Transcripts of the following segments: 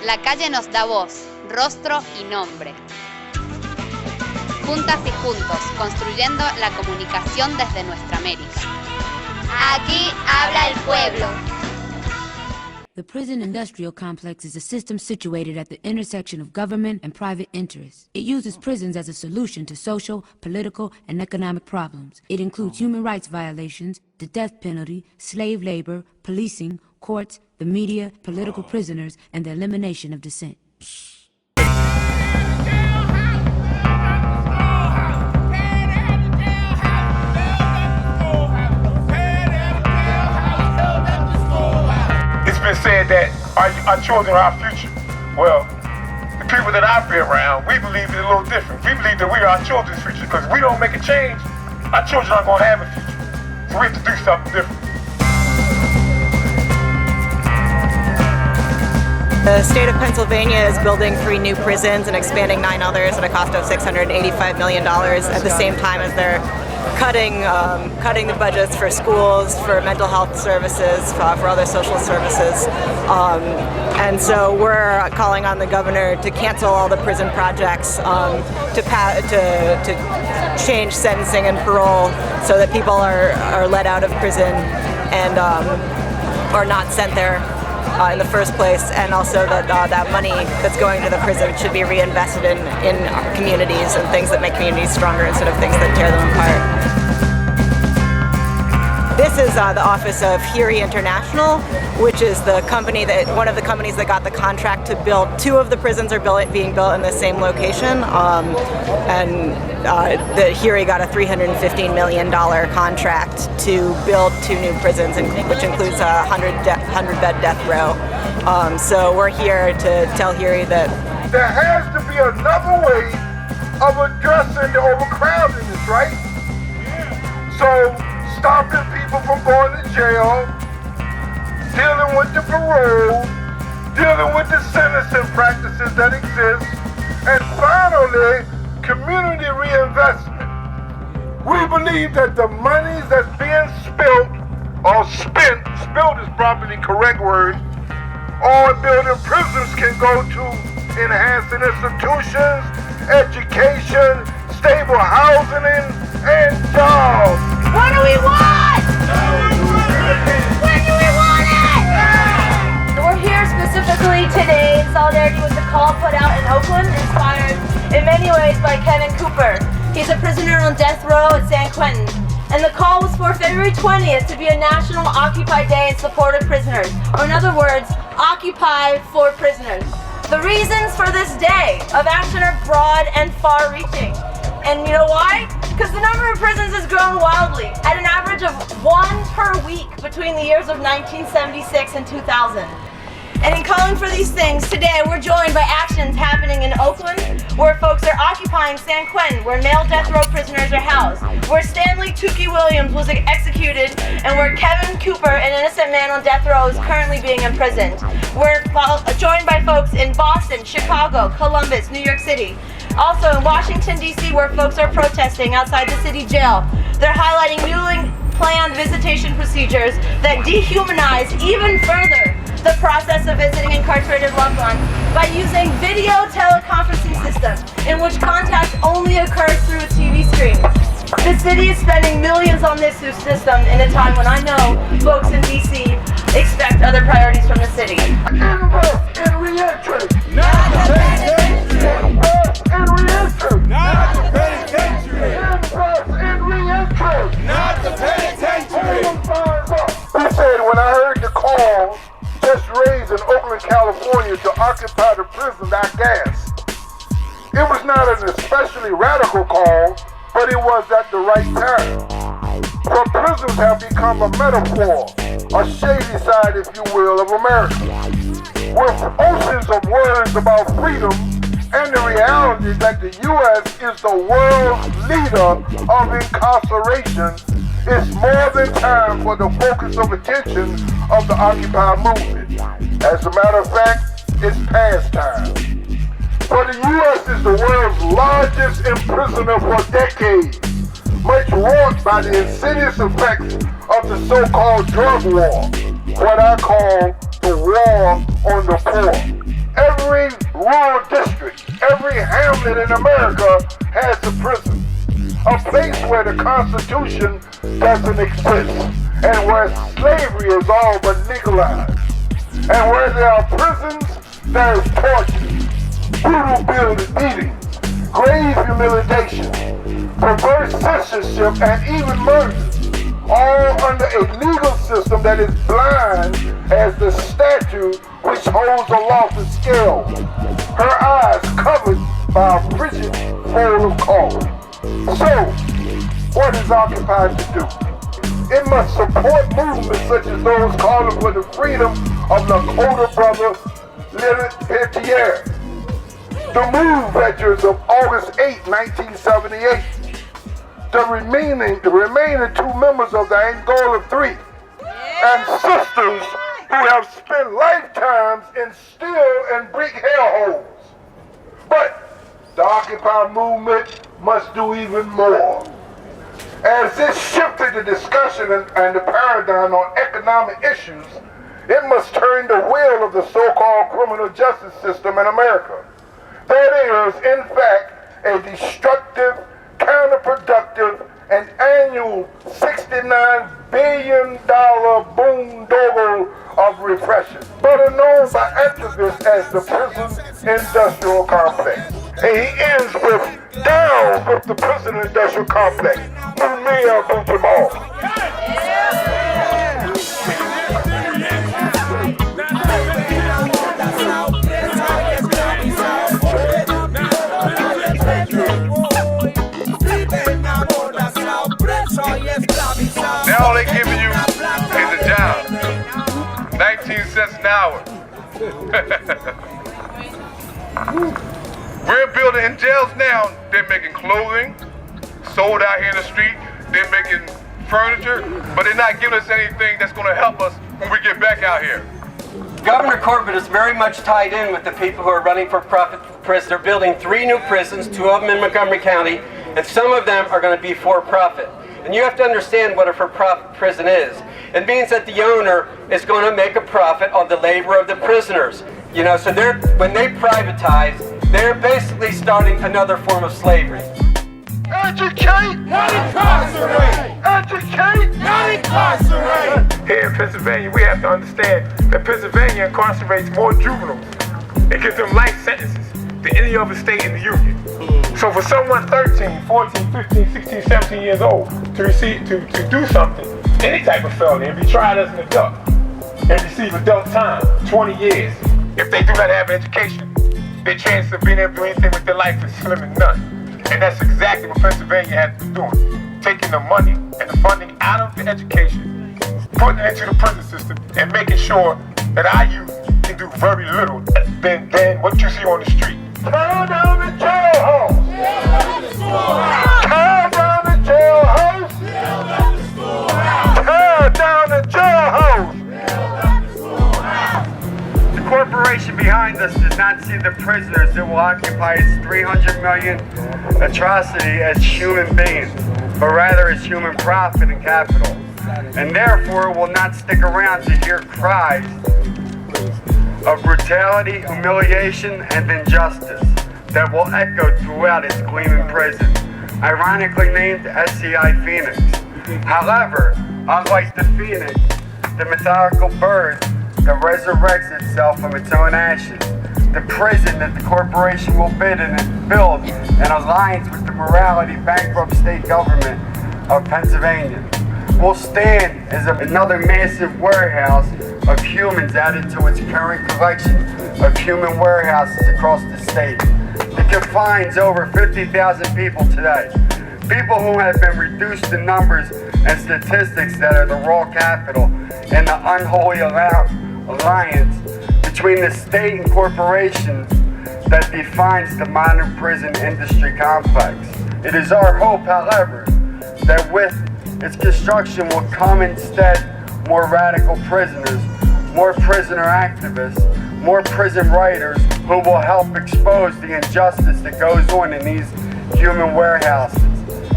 La calle nos da voz, rostro y nombre. Juntas y juntos, construyendo la comunicación desde nuestra América. Aquí habla el pueblo. The prison industrial complex is a system situated at the intersection of government and private interests. It uses prisons as a solution to social, political, and economic problems. It includes human rights violations, the death penalty, slave labor, policing, courts, the media, political prisoners, and the elimination of dissent. It's been said that our children are our future. Well, the people that I've been around, we believe it's a little different. We believe that we are our children's future, because if we don't make a change, our children aren't going to have a future. So we have to do something different. The state of Pennsylvania is building 3 new prisons and expanding 9 others at a cost of $685 million at the same time as they're cutting the budgets for schools, for mental health services, for other social services. And so we're calling on the governor to cancel all the prison projects, to change sentencing and parole so that people are let out of prison and are not sent there in the first place, and also that that money that's going to the prison should be reinvested in our communities and things that make communities stronger instead of things that tear them apart. This is the office of International, which is the company one of the companies that got the contract to build 2 of the prisons are being built in the same location, the Hiri got a $315 million contract to build 2 new prisons, which includes a 100-bed death row. So we're here to tell Hiri that there has to be another way of addressing the overcrowdedness, right? So stopping people from going to jail, dealing with the parole, dealing with the sentencing practices that exist, and finally, community reinvestment. We believe that the monies that's being spent is probably the correct word, on building prisons can go to enhancing institutions, education, stable housing, and jobs. What do we want? When do we want it? We're here specifically today in solidarity with the call put out in Oakland, inspired in many ways by Kevin Cooper. He's a prisoner on death row at San Quentin. And the call was for February 20th to be a National Occupy Day in support of prisoners. Or in other words, Occupy for prisoners. The reasons for this day of action are broad and far-reaching. And you know why? Because the number of prisons has grown wildly, at an average of 1 per week between the years of 1976 and 2000. And in calling for these things, today we're joined by actions happening in Oakland, where folks are occupying San Quentin, where male death row prisoners are housed, where Stanley Tukey Williams was executed, and where Kevin Cooper, an innocent man on death row, is currently being imprisoned. We're joined by folks in Boston, Chicago, Columbus, New York City. Also in Washington, D.C., where folks are protesting outside the city jail. They're highlighting newly planned visitation procedures that dehumanize even further the process of visiting incarcerated loved ones by using video teleconferencing systems in which contact only occurs through a TV screen. The city is spending millions on this system in a time when I know folks in D.C. expect other priorities from the city. Invest in reentry. Not the penitentiary. Invest in reentry. Not the penitentiary. Invest in reentry. Not the penitentiary. He said, when I heard the call just raised in Oakland, California to occupy the prison, I gasped. It was not an especially radical call, but it was at the right time. For prisons have become a metaphor, a shady side, if you will, of America. With oceans of words about freedom and the reality that the U.S. is the world's leader of incarceration, it's more than time for the focus of attention of the Occupy movement. As a matter of fact, it's past time. For the U.S. is the world's largest imprisoner for decades, much wrought by the insidious effects of the so-called drug war, what I call the war on the poor. Every every hamlet in America has a prison. A place where the Constitution doesn't exist, and where slavery is all but legalized, and where there are prisons, there is torture, brutal beating, grave humiliation, perverse censorship, and even murder, all under a legal system that is blind as the statue which holds aloft the scale, her eyes covered by a frigid fold of cold. So, what is Occupy to do? It must support movements such as those calling for the freedom of Lakota brother Leonard Peltier, the Move veterans of August 8, 1978, the remaining two members of the Angola 3, and sisters who have spent lifetimes in steel and brick hellholes. But the Occupy movement must do even more. As this shifted the discussion and the paradigm on economic issues, it must turn the wheel of the so-called criminal justice system in America. That is, in fact, a destructive, counterproductive, and annual $69 billion boondoggle of repression, better known by activists as the prison industrial complex. And he ends with, down with the prison industrial complex. Now all they giving you is a job. 19 cents an hour. We're building in jails now. They're making clothing, sold out here in the street. They're making furniture, but they're not giving us anything that's going to help us when we get back out here. Governor Corbett is very much tied in with the people who are running for profit prisons. They're building 3 new prisons, 2 of them in Montgomery County, and some of them are going to be for profit. And you have to understand what a for-profit prison is. It means that the owner is going to make a profit on the labor of the prisoners. You know, so when they privatize, they're basically starting another form of slavery. Educate, Not incarcerate! educate, Not incarcerate! Here in Pennsylvania, we have to understand that Pennsylvania incarcerates more juveniles. It gives them life sentences than any other state in the union. So for someone 13, 14, 15, 16, 17 years old to do something, any type of felony, and be tried as an adult, and receive adult time, 20 years, if they do not have education, their chance of being able to do anything with their life is slim and none. And that's exactly what Pennsylvania has been doing. Taking the money and the funding out of the education, putting it into the prison system, and making sure that our youth can do very little than what you see on the street. tear down the jailhouse, tear down the jailhouse, tear down the jailhouse. The corporation behind us does not see the prisoners that will occupy its 300 million atrocity as human beings, but rather as human profit and capital. And therefore will not stick around to hear cries of brutality, humiliation, and injustice that will echo throughout its gleaming prison, ironically named SCI Phoenix. However, unlike the phoenix, the methodical bird that resurrects itself from its own ashes, the prison that the corporation will build in alliance with the morality bankrupt state government of Pennsylvania will stand as another massive warehouse of humans added to its current collection of human warehouses across the state. It confines over 50,000 people today. People who have been reduced in numbers and statistics that are the raw capital and the unholy alliance between the state and corporations that defines the modern prison industry complex. It is our hope, however, that with its construction will come instead more radical prisoners, more prisoner activists, more prison writers who will help expose the injustice that goes on in these human warehouses.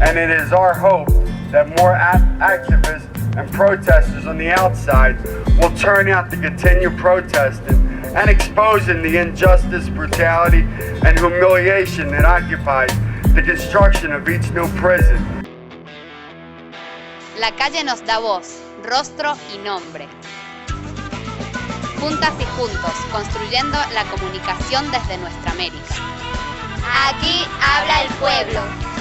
And it is our hope that more activists and protesters on the outside will turn out to continue protesting and exposing the injustice, brutality, and humiliation that occupies the construction of each new prison. La calle nos da voz, rostro y nombre. Juntas y juntos, construyendo la comunicación desde nuestra América. Aquí habla el pueblo.